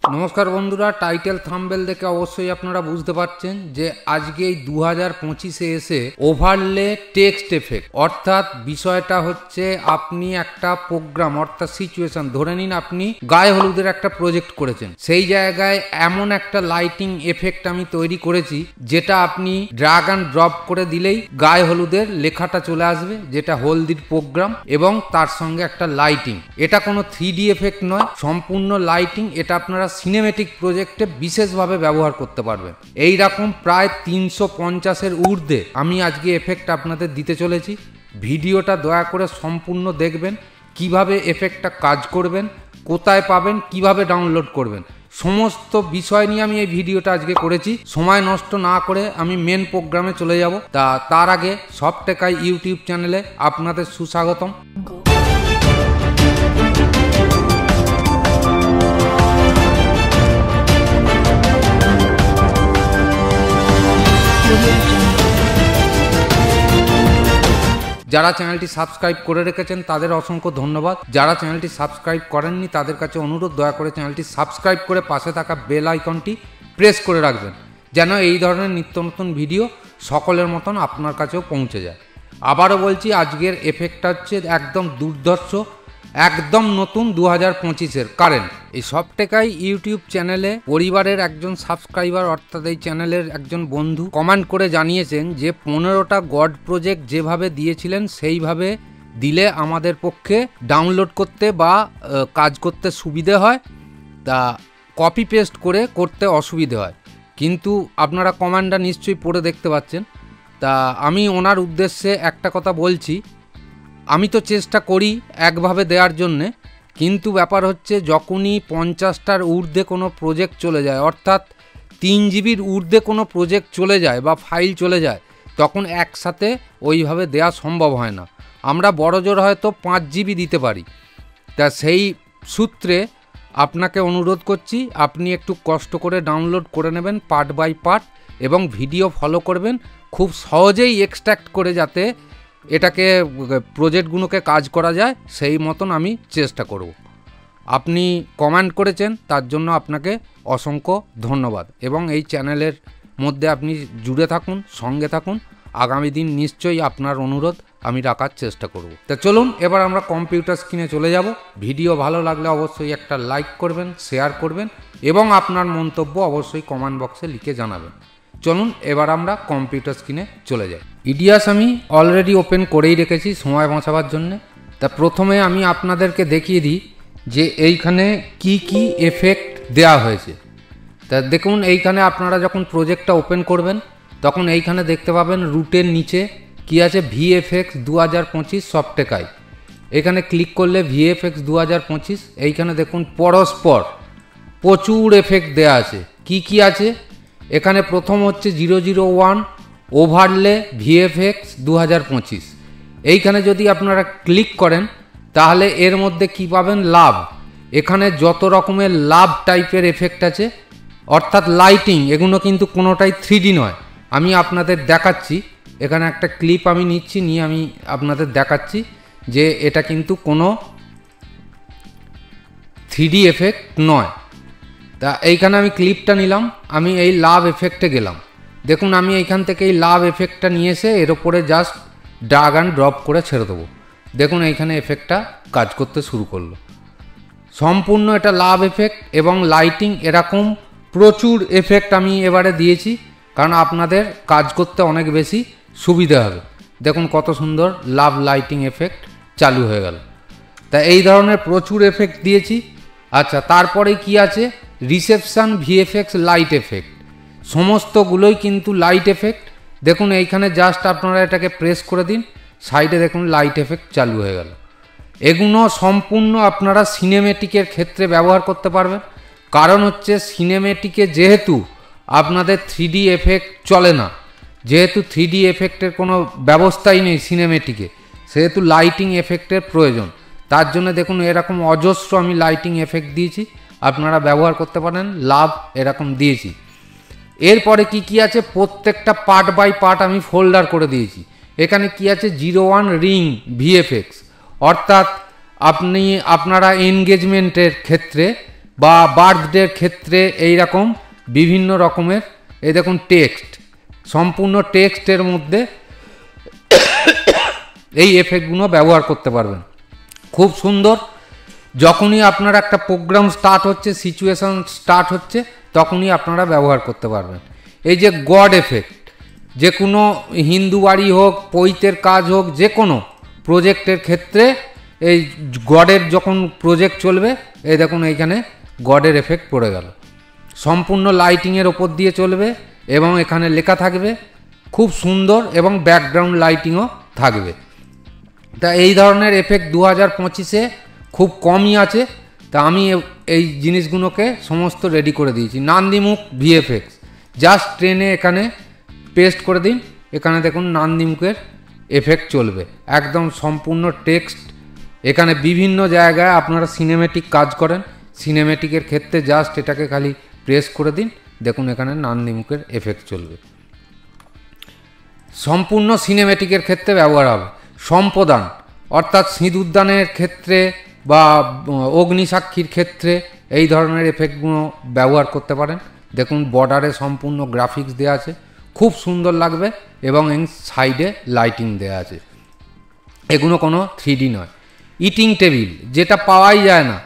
नमस्कार बंधुरा title thumbnail देखे अवश्य आपनारा बुझते पारछेन जे आजके 2025 एसे ओभारले टेक्सट एफेक्ट अर्थात विषयटा होच्छे आपनी एकटा प्रोग्राम अर्थात सिचुएशन धरे निन आपनी गाये हलुदेर एकटा प्रोजेक्ट करेछेन सेई जायगाय एमन एकटा लाइटिंग एफेक्ट आमी तैरी करेछि जेटा आपनी ड्रैग एंड ड्रप करे दिलेई गाये हलुदेर लेखाटा चले आसबे जेटा हल्दिर प्रोग्राम एबं तार संगे एकटा लाइटिंग एटा कोनो 3D एफेक्ट नय सम्पूर्ण लाइटिंग एटा आपनारा सिनेमेटिक प्रोजेक्टे विशेषभावे व्यवहार करते पारबेन। एई रकम प्राय 350 एर ऊर्ध्वे आमी आजके एफेक्ट आपनादेर दिते चलेछि। भिडियोटा दया करे सम्पूर्ण देखबेन किभाबे एफेक्टटा काज करबेन कोथाय पाबेन किभाबे डाउनलोड करबेन समस्त विषय निये आमी एई भिडियोटा आजके करेछि। समय नष्ट ना करे आमी मेन प्रोग्रामे चले যাব। तार आगे सब टेकाई यूट्यूब चैनेले आपनादेर सुस्वागतम। যারা চ্যানেলটি সাবস্ক্রাইব করে রেখেছেন তাদের অসংখ্য ধন্যবাদ। যারা চ্যানেলটি সাবস্ক্রাইব করেননি তাদের কাছে অনুরোধ দয়া করে চ্যানেলটি সাবস্ক্রাইব করে পাশে থাকা বেল আইকনটি প্রেস করে রাখবেন যেন এই ধরনের নিত্য নতুন ভিডিও সকলের মতন আপনার কাছেও পৌঁছে যায়। আবারও বলছি আজকের এফেক্টটা হচ্ছে একদম দুর্ধর্ষ একদম নতুন 2025 কারেন্ট। এই সব টেকাই ইউটিউব চ্যানেলে পরিবারের একজন সাবস্ক্রাইবার অর্থাৎ এই চ্যানেলের একজন বন্ধু কমেন্ট করে জানিয়েছেন যে 15টা গড প্রজেক্ট যেভাবে দিয়েছিলেন সেইভাবে দিলে আমাদের পক্ষে ডাউনলোড করতে বা কাজ করতে সুবিধে হয়, তা কপি পেস্ট করে করতে অসুবিধে হয়। কিন্তু আপনারা কমেন্টটা নিশ্চয়ই পড়ে দেখতে পাচ্ছেন। তা আমি ওনার উদ্দেশ্যে একটা কথা বলছি, আমি তো চেষ্টা করি একভাবে দেওয়ার জন্যে, কিন্তু ব্যাপার হচ্ছে যখনই 50টার ঊর্ধ্বে কোনো প্রজেক্ট চলে যায় অর্থাৎ 3 জিবির ঊর্ধ্বে কোনো প্রজেক্ট চলে যায় বা ফাইল চলে যায় তখন একসাথে ওইভাবে দেওয়া সম্ভব হয় না। আমরা বড় জোর হয়তো 5 জিবি দিতে পারি। তা সেই সূত্রে আপনাকে অনুরোধ করছি আপনি একটু কষ্ট করে ডাউনলোড করে নেবেন পার্ট বাই পার্ট এবং ভিডিও ফলো করবেন খুব সহজেই এক্সট্র্যাক্ট করে যাতে এটাকে প্রজেক্টগুলোকে কাজ করা যায় সেই মতন আমি চেষ্টা করব। আপনি কমেন্ট করেছেন তার জন্য আপনাকে অসংখ্য ধন্যবাদ এবং এই চ্যানেলের মধ্যে আপনি জুড়ে থাকুন, সঙ্গে থাকুন। আগামী দিন নিশ্চয়ই আপনার অনুরোধ আমি রাখার চেষ্টা করব। তা চলুন এবার আমরা কম্পিউটার স্ক্রিনে চলে যাব। ভিডিও ভালো লাগলে অবশ্যই একটা লাইক করবেন, শেয়ার করবেন এবং আপনার মন্তব্য অবশ্যই কমেন্ট বক্সে লিখে জানাবেন। চলুন এবার আমরা কম্পিউটার স্ক্রিনে চলে যাই। ইডিয়াস আমি অলরেডি ওপেন করেই রেখেছি সময় বাঁচাবার জন্য। তা প্রথমে আমি আপনাদেরকে দেখিয়ে দিই যে এইখানে কি কি এফেক্ট দেওয়া হয়েছে। তা দেখুন এইখানে আপনারা যখন প্রজেক্টটা ওপেন করবেন তখন এইখানে দেখতে পাবেন রুটের নিচে কি আছে ভিএফএক্স 2025 সফটটেকাই। এখানে ক্লিক করলে ভিএফএক্স 2025 এইখানে দেখুন পরস্পর প্রচুর এফেক্ট দেওয়া আছে। কি কি আছে এখানে প্রথম হচ্ছে 001 ওভারলে ভিএফএক্স 2025। এইখানে যদি আপনারা ক্লিক করেন তাহলে এর মধ্যে কি পাবেন লাভ। এখানে যত রকমের লাভ টাইপের এফেক্ট আছে অর্থাৎ লাইটিং, এগুলো কিন্তু কোনোটাই 3D নয়। আমি আপনাদের দেখাচ্ছি, এখানে একটা ক্লিপ আমি নিচ্ছি, নিয়ে আমি আপনাদের দেখাচ্ছি যে এটা কিন্তু কোনো 3D এফেক্ট নয়। তা এইখানে আমি ক্লিপটা নিলাম, আমি এই লাভ এফেক্টে গেলাম। দেখুন আমি এইখান থেকে এই লাভ এফেক্টটা নিয়ে এসে এর ওপরে জাস্ট ড্র্যাগ অ্যান্ড ড্রপ করে ছেড়ে দেবো। দেখুন এইখানে এফেক্টটা কাজ করতে শুরু করলো। সম্পূর্ণ এটা লাভ এফেক্ট এবং লাইটিং এরকম প্রচুর এফেক্ট আমি এবারে দিয়েছি কারণ আপনাদের কাজ করতে অনেক বেশি সুবিধা হবে। দেখুন কত সুন্দর লাভ লাইটিং এফেক্ট চালু হয়ে গেল। তা এই ধরনের প্রচুর এফেক্ট দিয়েছি। আচ্ছা, তারপরে কি আছে রিসেপশন ভিএফএক্স লাইট এফেক্ট, সমস্তগুলোই কিন্তু লাইট এফেক্ট। দেখুন এইখানে জাস্ট আপনারা এটাকে প্রেস করে দিন, সাইডে দেখুন লাইট এফেক্ট চালু হয়ে গেল। এগুলো সম্পূর্ণ আপনারা সিনেমেটিকের ক্ষেত্রে ব্যবহার করতে পারবেন। কারণ হচ্ছে সিনেমেটিকে যেহেতু আপনাদের 3D এফেক্ট চলে না, যেহেতু 3D এফেক্টের কোনো ব্যবস্থাই নেই সিনেমেটিকে, সেহেতু লাইটিং এফেক্টের প্রয়োজন। তার জন্য দেখুন এরকম অজস্র আমি লাইটিং এফেক্ট দিয়েছি, আপনারা ব্যবহার করতে পারেন। লাভ এরকম দিয়েছি। এরপরে কি কি আছে প্রত্যেকটা পার্ট বাই পার্ট আমি ফোল্ডার করে দিয়েছি। এখানে কি আছে 01 রিং ভিএফএক্স অর্থাৎ আপনারা এনগেজমেন্টের ক্ষেত্রে বা বার্থডের ক্ষেত্রে এই রকম বিভিন্ন রকমের এই দেখুন টেক্সট, সম্পূর্ণ টেক্সটের মধ্যে এই এফেক্টগুলো ব্যবহার করতে পারবেন। খুব সুন্দর। যখনই আপনার একটা প্রোগ্রাম স্টার্ট হচ্ছে, সিচুয়েশন স্টার্ট হচ্ছে, তখনই আপনারা ব্যবহার করতে পারবেন। এই যে গড এফেক্ট, যে কোনো হিন্দু বাড়ি হোক, পৈতের কাজ হোক, যে কোনো প্রজেক্টের ক্ষেত্রে এই গডের যখন প্রজেক্ট চলবে, এই দেখুন এইখানে গডের এফেক্ট পড়ে গেল। সম্পূর্ণ লাইটিংয়ের ওপর দিয়ে চলবে এবং এখানে লেখা থাকবে, খুব সুন্দর, এবং ব্যাকগ্রাউন্ড লাইটিংও থাকবে। তা এই ধরনের এফেক্ট 2025-এ খুব কমই আছে। তা আমি এই জিনিসগুলোকে সমস্ত রেডি করে দিয়েছি। নান্দিমুখ ভিএফএক্স, জাস্ট ট্রেনে এখানে পেস্ট করে দিন, এখানে দেখুন নান্দিমুখের এফেক্ট চলবে, একদম সম্পূর্ণ টেক্সট। এখানে বিভিন্ন জায়গায় আপনারা সিনেমেটিক কাজ করেন, সিনেমেটিকের ক্ষেত্রে জাস্ট এটাকে খালি প্রেস করে দিন, দেখুন এখানে নান্দিমুখের এফেক্ট চলবে। সম্পূর্ণ সিনেমেটিকের ক্ষেত্রে ব্যবহার হবে। সম্প্রদান অর্থাৎ সিঁদুরদানের ক্ষেত্রে বা অগ্নিসাক্ষীর ক্ষেত্রে এই ধরনের এফেক্টগুলো ব্যবহার করতে পারেন। দেখুন বর্ডারে সম্পূর্ণ গ্রাফিক্স দেওয়া আছে, খুব সুন্দর লাগবে, এবং এই সাইডে লাইটিং দেওয়া আছে। এগুলো কোনো 3D নয়। ইটিং টেবিল, যেটা পাওয়াই যায় না।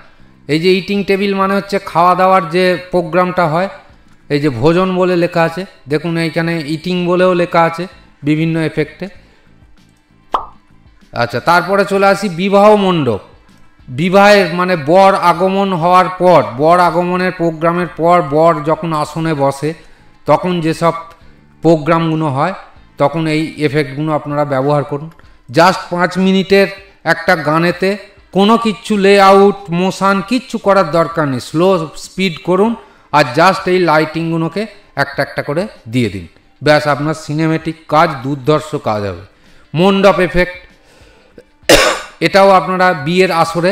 এই যে ইটিং টেবিল মানে হচ্ছে খাওয়া দাওয়ার যে প্রোগ্রামটা হয়, এই যে ভোজন বলে লেখা আছে, দেখুন এইখানে ইটিং বলেও লেখা আছে বিভিন্ন এফেক্টে। আচ্ছা, তারপরে চলে আসি বিবাহ মণ্ডপ। বিবাহের মানে বর আগমন হওয়ার পর, বর আগমনের প্রোগ্রামের পর বর যখন আসনে বসে, তখন যেসব প্রোগ্রামগুলো হয়, তখন এই এফেক্টগুলো আপনারা ব্যবহার করুন। জাস্ট 5 মিনিটের একটা গানেতে কোনো কিচ্ছু লেআউট, মোশন কিচ্ছু করার দরকার নেই, স্লো স্পিড করুন, আর জাস্ট এই লাইটিংগুলোকে একটা একটা করে দিয়ে দিন, ব্যাস আপনার সিনেমেটিক কাজ দুর্ধর্ষ কাজ হবে। মণ্ডপ এফেক্ট, এটাও আপনারা বিয়ের আসরে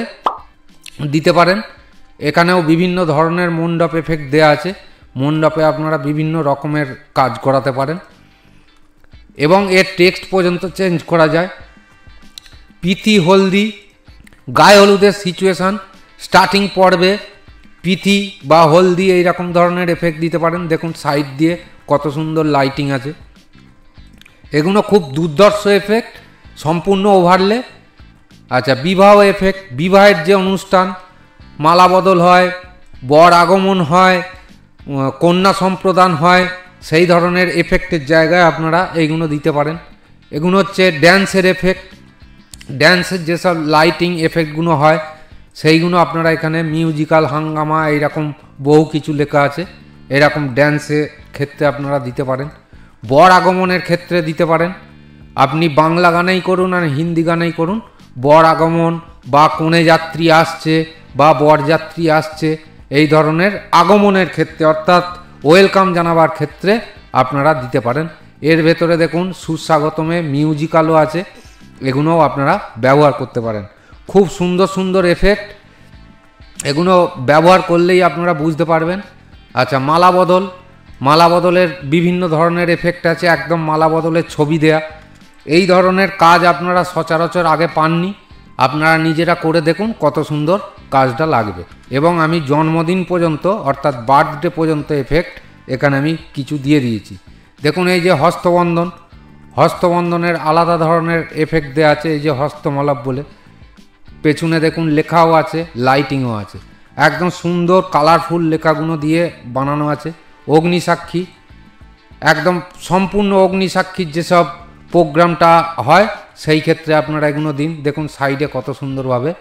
দিতে পারেন। এখানেও বিভিন্ন ধরনের মণ্ডপ এফেক্ট দেওয়া আছে। মণ্ডপে আপনারা বিভিন্ন রকমের কাজ করাতে পারেন এবং এর টেক্সট পর্যন্ত চেঞ্জ করা যায়। পিথি হলদি, গায়ে হলুদের সিচুয়েশান স্টার্টিং পর্বে পিথি বা হলদি এইরকম ধরনের এফেক্ট দিতে পারেন। দেখুন সাইড দিয়ে কত সুন্দর লাইটিং আছে, এগুলো খুব দুর্ধর্ষ এফেক্ট, সম্পূর্ণ ওভারলে। আচ্ছা, বিবাহ এফেক্ট, বিবাহের যে অনুষ্ঠান, মালা বদল হয়, বর আগমন হয়, কন্যা সম্প্রদান হয়, সেই ধরনের এফেক্টের জায়গায় আপনারা এইগুলো দিতে পারেন। এগুলো হচ্ছে ড্যান্সের এফেক্ট, ড্যান্সের যেসব লাইটিং এফেক্টগুলো হয় সেইগুলো আপনারা এখানে মিউজিক্যাল হাঙ্গামা এইরকম বহু কিছু লেখা আছে, এরকম ড্যান্সের ক্ষেত্রে আপনারা দিতে পারেন। বর আগমনের ক্ষেত্রে দিতে পারেন, আপনি বাংলা গানেই করুন আর হিন্দি গানেই করুন, বর আগমন বা কনে যাত্রী আসছে বা বরযাত্রী আসছে, এই ধরনের আগমনের ক্ষেত্রে অর্থাৎ ওয়েলকাম জানাবার ক্ষেত্রে আপনারা দিতে পারেন। এর ভেতরে দেখুন সুস্বাগতমে মিউজিক্যালও আছে, এগুলোও আপনারা ব্যবহার করতে পারেন। খুব সুন্দর সুন্দর এফেক্ট, এগুলো ব্যবহার করলেই আপনারা বুঝতে পারবেন। আচ্ছা, মালা বদল, মালা বদলের বিভিন্ন ধরনের এফেক্ট আছে, একদম মালা বদলের ছবি দেয়া। এই ধরনের কাজ আপনারা সচরাচর আগে পাননি, আপনারা নিজেরা করে দেখুন কত সুন্দর কাজটা লাগবে। এবং আমি জন্মদিন পর্যন্ত অর্থাৎ বার্থডে পর্যন্ত এফেক্ট এখানে আমি কিছু দিয়ে দিয়েছি। দেখুন এই যে হস্তবন্ধন, হস্তবন্ধনের আলাদা ধরনের এফেক্ট দেওয়া আছে, এই যে হস্তমলব বলে, পেছনে দেখুন লেখাও আছে, লাইটিংও আছে, একদম সুন্দর কালারফুল লেখাগুলো দিয়ে বানানো আছে। অগ্নিসাক্ষী, একদম সম্পূর্ণ অগ্নিসাক্ষীর যেসব প্রোগ্রামটা হয় সেই ক্ষেত্রে আপনারা এগুলো দিন, দেখুন সাইডে কত সুন্দরভাবে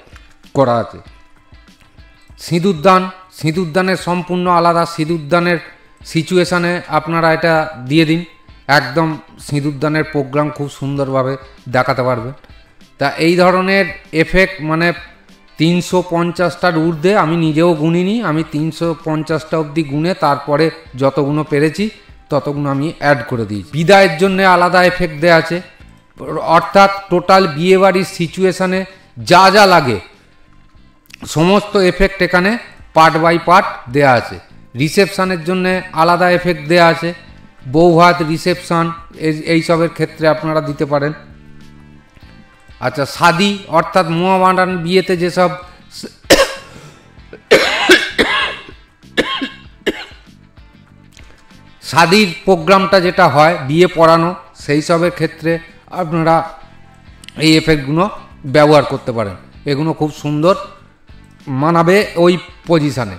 করা আছে। সিঁদুরদান, সিঁদুরদানের সম্পূর্ণ আলাদা, সিঁদুরদানের সিচুয়েশানে আপনারা এটা দিয়ে দিন, একদম সিঁদুরদানের প্রোগ্রাম খুব সুন্দরভাবে দেখাতে পারবেন। তা এই ধরনের এফেক্ট মানে 350টার ঊর্ধ্বে আমি নিজেও গুনিনি, আমি 350টা অবধি গুনে তারপরে যতগুলো পেরেছি ততগুলো আমি অ্যাড করে দিয়েছি। বিদায়ের জন্য আলাদা এফেক্ট দেওয়া আছে, অর্থাৎ টোটাল বিয়েবাড়ির সিচুয়েশানে যা যা লাগে সমস্ত এফেক্ট এখানে পার্ট বাই পার্ট দেওয়া আছে। রিসেপশানের জন্য আলাদা এফেক্ট দেওয়া আছে, বৌভাত, রিসেপশান এইসবের ক্ষেত্রে আপনারা দিতে পারেন। আচ্ছা, শাদি অর্থাৎ মোহামেডান বিয়েতে যেসব শাদির প্রোগ্রামটা যেটা হয় বিয়ে পড়ানো সেই সবের ক্ষেত্রে আপনারা এই এফেক্টগুলো ব্যবহার করতে পারেন। এগুলো খুব সুন্দর মানাবে ওই পজিশানে।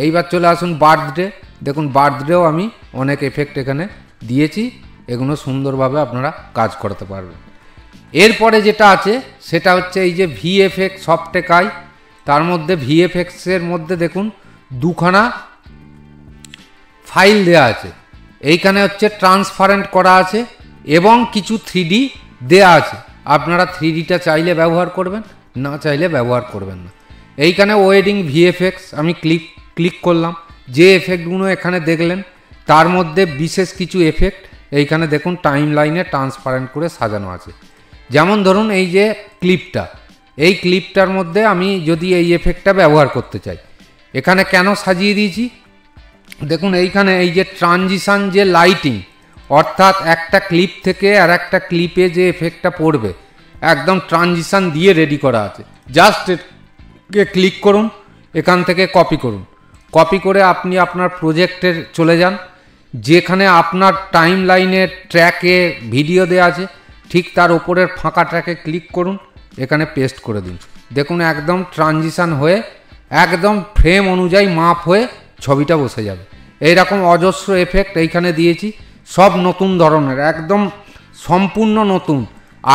এইবার চলে আসুন বার্থডে। দেখুন বার্থডেও আমি অনেক এফেক্ট এখানে দিয়েছি, এগুলো সুন্দরভাবে আপনারা কাজ করতে পারবেন। এরপরে যেটা আছে সেটা হচ্ছে এই যে ভিএফএক্স সফটেক আই, তার মধ্যে ভিএফএক্সের মধ্যে দেখুন দুখানা ফাইল দেয়া আছে। এইখানে হচ্ছে ট্রান্সপারেন্ট করা আছে এবং কিছু 3D দেয়া আছে। আপনারা 3Dটা চাইলে ব্যবহার করবেন, না চাইলে ব্যবহার করবেন না। এইখানে ওয়েডিং ভিএফএক্স আমি ক্লিক করলাম। যে এফেক্টগুলো এখানে দেখলেন তার মধ্যে বিশেষ কিছু এফেক্ট এইখানে দেখুন টাইম লাইনে ট্রান্সপারেন্ট করে সাজানো আছে। যেমন ধরুন এই যে ক্লিপটা, এই ক্লিপটার মধ্যে আমি যদি এই এফেক্টটা ব্যবহার করতে চাই, এখানে কেন সাজিয়ে দিয়েছি দেখুন। এইখানে এই যে ট্রানজিশন যে লাইটিং, অর্থাৎ একটা ক্লিপ থেকে আর একটা ক্লিপে যে এফেক্টটা পড়বে একদম ট্রানজিশন দিয়ে রেডি করা আছে। জাস্ট ক্লিক করুন, এখান থেকে কপি করুন। কপি করে আপনি আপনার প্রজেক্টে চলে যান, যেখানে আপনার টাইম লাইনের ট্র্যাকে ভিডিও দেওয়া আছে ঠিক তার ওপরের ফাঁকা ট্র্যাকে ক্লিক করুন, এখানে পেস্ট করে দিন। দেখুন একদম ট্রানজিশন হয়ে একদম ফ্রেম অনুযায়ী মাপ হয়ে ছবিটা বসে যাবে। এইরকম অজস্র এফেক্ট এইখানে দিয়েছি, সব নতুন ধরনের, একদম সম্পূর্ণ নতুন।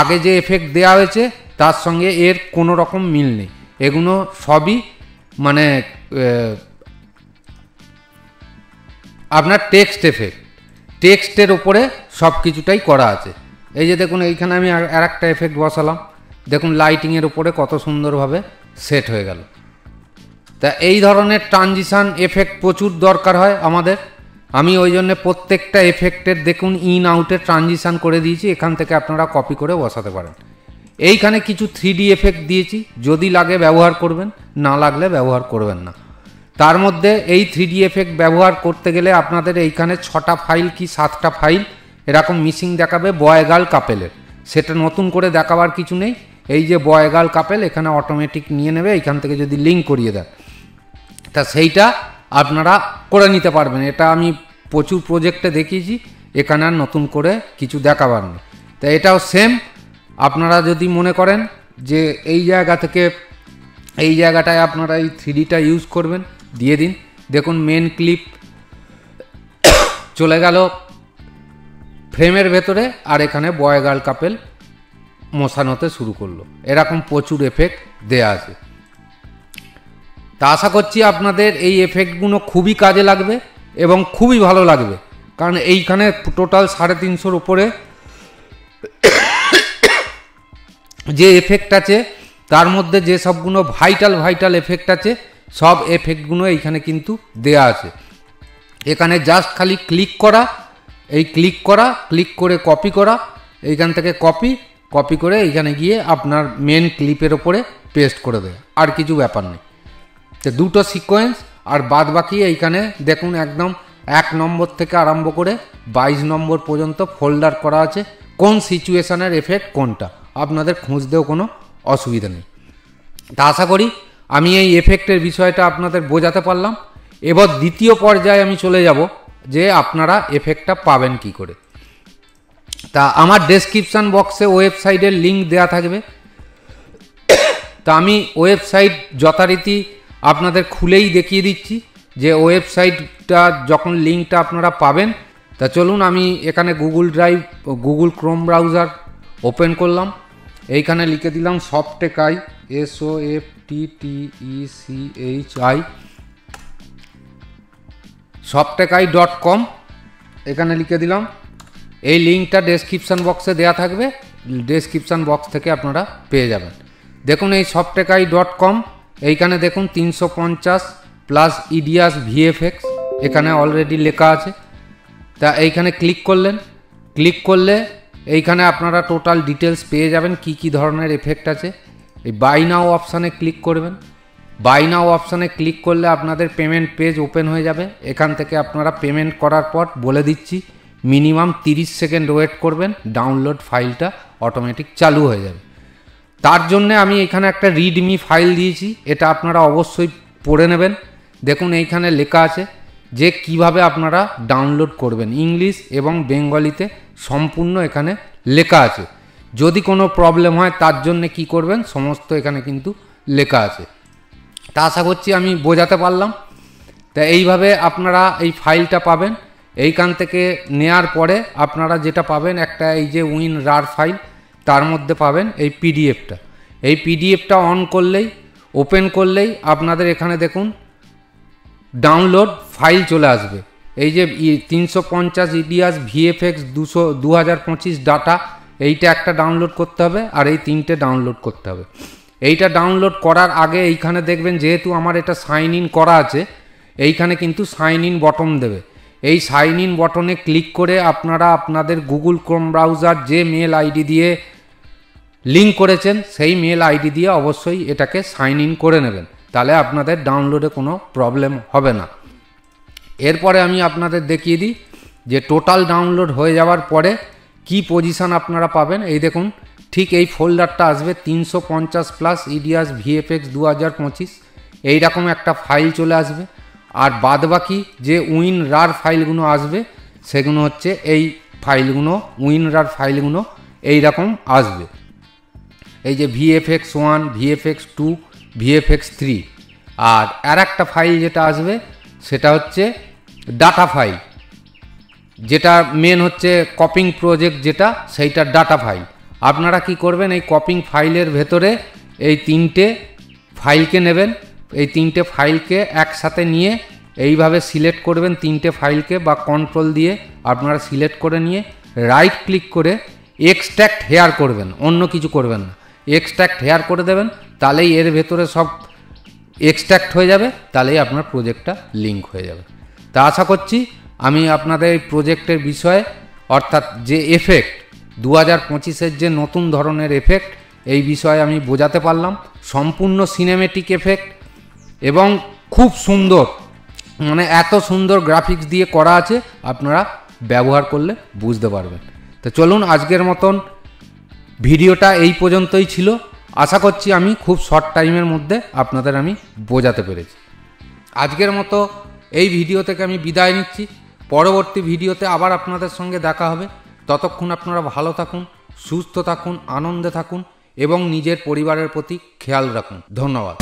আগে যে এফেক্ট দেওয়া হয়েছে তার সঙ্গে এর কোনো রকম মিল নেই। এগুলো সবই মানে আপনার টেক্সট এফেক্ট, টেক্সটের ওপরে সব কিছুটাই করা আছে। এই যে দেখুন এইখানে আমি আর একটা এফেক্ট বসালাম, দেখুন লাইটিংয়ের ওপরে কত সুন্দরভাবে সেট হয়ে গেল। তা এই ধরনের ট্রানজিশন এফেক্ট প্রচুর দরকার হয় আমাদের। আমি ওই জন্য প্রত্যেকটা এফেক্টের দেখুন ইন আউটের ট্রানজিশন করে দিয়েছি, এখান থেকে আপনারা কপি করে বসাতে পারেন। এইখানে কিছু 3D এফেক্ট দিয়েছি, যদি লাগে ব্যবহার করবেন, না লাগলে ব্যবহার করবেন না। তার মধ্যে এই 3D এফেক্ট ব্যবহার করতে গেলে আপনাদের এইখানে 6টা ফাইল কি 7টা ফাইল এরকম মিসিং দেখাবে বয় গার্ল কাপেলের। সেটা নতুন করে দেখাবার কিছু নেই। এই যে বয় গার্ল কাপেল এখানে অটোমেটিক নিয়ে নেবে, এইখান থেকে যদি লিঙ্ক করিয়ে দেন তা সেইটা আপনারা করে নিতে পারবেন। এটা আমি প্রচুর প্রজেক্টে দেখিয়েছি, এখানে আর নতুন করে কিছু দেখাবার নেই। তা এটাও সেম, আপনারা যদি মনে করেন যে এই জায়গা থেকে এই জায়গাটায় আপনারা এই 3Dটা ইউজ করবেন, দিয়ে দিন। দেখুন মেন ক্লিপ চলে গেল ফ্রেমের ভেতরে, আর এখানে বয় গার্ল কাপেল মশানোতে শুরু করলো। এরকম প্রচুর এফেক্ট দেয়া আছে। তা আশা করছি আপনাদের এই এফেক্টগুলো খুবই কাজে লাগবে এবং খুবই ভালো লাগবে, কারণ এইখানে টোটাল 350-এর উপরে যে এফেক্ট আছে তার মধ্যে যে সবগুলো ভাইটাল এফেক্ট আছে সব এফেক্টগুলো এইখানে কিন্তু দেয়া আছে। এখানে জাস্ট খালি ক্লিক করা, এই ক্লিক করে কপি করা, এইখান থেকে কপি করে এইখানে গিয়ে আপনার মেন ক্লিপের ওপরে পেস্ট করে দেয়, আর কিছু ব্যাপার নেই। তো দুটো সিকোয়েন্স আর বাদ বাকি এইখানে দেখুন একদম 1 নম্বর থেকে আরম্ভ করে 22 নম্বর পর্যন্ত ফোল্ডার করা আছে, কোন সিচুয়েশনের এফেক্ট কোনটা আপনাদের খুঁজতেও কোনো অসুবিধা নেই। তা আশা করি আমি এই এফেক্টের বিষয়টা আপনাদের বোঝাতে পারলাম। এবার দ্বিতীয় পর্যায়ে আমি চলে যাব যে আপনারা এফেক্টটা পাবেন কি করে। তা আমার ডেসক্রিপশান বক্সে ওয়েবসাইটের লিঙ্ক দেওয়া থাকবে। তা আমি ওয়েবসাইট যথারীতি আপনাদের খুলেই দেখিয়ে দিচ্ছি যে ওয়েবসাইটটা যখন লিঙ্কটা আপনারা পাবেন। তা চলুন আমি এখানে গুগল ক্রোম ব্রাউজার ওপেন করলাম, এইখানে লিখে দিলাম সফটেক আই, SOFTTECHI softekai.com, এখানে লিখে দিলাম। এই লিঙ্কটা ডেসক্রিপশান বক্সে দেওয়া থাকবে, ডেসক্রিপশান বক্স থেকে আপনারা পেয়ে যাবেন। দেখুন এই softekai.com, এইখানে দেখুন 350 প্লাস ইডিয়াস ভিএফএক্স এখানে অলরেডি লেখা আছে। তা এইখানে ক্লিক করলে এইখানে আপনারা টোটাল ডিটেলস পেয়ে যাবেন, কি ধরনের এফেক্ট আছে। এই বাই নাও অপশানে ক্লিক করবেন। বাই নাও অপশানে ক্লিক করলে আপনাদের পেমেন্ট পেজ ওপেন হয়ে যাবে। এখান থেকে আপনারা পেমেন্ট করার পর বলে দিচ্ছি মিনিমাম 30 সেকেন্ড ওয়েট করবেন, ডাউনলোড ফাইলটা অটোমেটিক চালু হয়ে যাবে। তার জন্য আমি এখানে একটা রিডমি ফাইল দিয়েছি, এটা আপনারা অবশ্যই পড়ে নেবেন। দেখুন এইখানে লেখা আছে যে কিভাবে আপনারা ডাউনলোড করবেন। ইংলিশ এবং বেঙ্গলিতে সম্পূর্ণ এখানে লেখা আছে। যদি কোনো প্রবলেম হয় তার জন্য কি করবেন সমস্ত এখানে কিন্তু লেখা আছে। তা আশা করছি আমি বোঝাতে পারলাম। তা এইভাবে আপনারা এই ফাইলটা পাবেন। এইখান থেকে নেয়ার পরে আপনারা যেটা পাবেন একটা এই যে WinRAR ফাইল, তার মধ্যে পাবেন এই পিডিএফটা। এই পিডিএফটা অন করলেই, ওপেন করলেই আপনাদের এখানে দেখুন ডাউনলোড ফাইল চলে আসবে। এই যে 350 ইডিয়াস ভিএফএক্স 2025 ডাটা, এইটা একটা ডাউনলোড করতে হবে আর এই তিনটে ডাউনলোড করতে হবে। এইটা ডাউনলোড করার আগে এইখানে দেখবেন যেহেতু আমার এটা সাইন ইন করা আছে, এইখানে কিন্তু সাইন ইন বটন দেবে। এই সাইন ইন বটনে ক্লিক করে আপনারা আপনাদের গুগল ক্রোম ব্রাউজার যে মেল আইডি দিয়ে লিঙ্ক করেছেন সেই মেল আইডি দিয়ে অবশ্যই এটাকে সাইন ইন করে নেবেন, তাহলে আপনাদের ডাউনলোডে কোনো প্রবলেম হবে না। এরপরে আমি আপনাদের দেখিয়ে দিই যে টোটাল ডাউনলোড হয়ে যাওয়ার পরে কি পজিশান আপনারা পাবেন। এই দেখুন ঠিক এই ফোল্ডারটা আসবে 350+ ইডিয়াস ভিএফএক্স 2025, এইরকম একটা ফাইল চলে আসবে। আর বাদবাকি যে WinRAR ফাইলগুলো আসবে সেগুলো হচ্ছে এই ফাইলগুলো, WinRAR ফাইলগুলো এইরকম আসবে। এই যে VFX1, VFX2, VFX3। আর একটা ফাইল যেটা আসবে সেটা হচ্ছে ডাটা ফাইল, যেটা মেন হচ্ছে কপিং প্রজেক্ট, যেটা সেইটা ডাটা ফাইল। আপনারা কি করবেন এই কপিং ফাইলের ভেতরে এই তিনটে ফাইলকে নেবেন। এই তিনটে ফাইলকে একসাথে নিয়ে এইভাবে সিলেক্ট করবেন তিনটে ফাইলকে, বা কন্ট্রোল দিয়ে আপনারা সিলেক্ট করে নিয়ে রাইট ক্লিক করে এক্সট্র্যাক্ট হেয়ার করবেন, অন্য কিছু করবেন না। এক্সট্র্যাক্ট হেয়ার করে দেবেন, তাহলেই এর ভেতরে সব এক্সট্র্যাক্ট হয়ে যাবে, তাহলেই আপনার প্রজেক্টটা লিঙ্ক হয়ে যাবে। তা আশা করছি আমি আপনাদের এই প্রজেক্টের বিষয়ে, অর্থাৎ যে এফেক্ট 2025-এর যে নতুন ধরনের এফেক্ট, এই বিষয়ে আমি বোঝাতে পারলাম। সম্পূর্ণ সিনেমেটিক এফেক্ট এবং খুব সুন্দর, মানে এত সুন্দর গ্রাফিক্স দিয়ে করা আছে, আপনারা ব্যবহার করলে বুঝতে পারবেন। তো চলুন, আজকের মতন ভিডিওটা এই পর্যন্তই ছিল। আশা করছি আমি খুব শর্ট টাইমের মধ্যে আপনাদের আমি বোঝাতে পেরেছি। আজকের মতো এই ভিডিও থেকে আমি বিদায় নিচ্ছি। পরবর্তী ভিডিওতে আবার আপনাদের সঙ্গে দেখা হবে। ততক্ষণ আপনারা ভালো থাকুন, সুস্থ থাকুন, আনন্দে থাকুন এবং নিজের পরিবারের প্রতি খেয়াল রাখুন। ধন্যবাদ।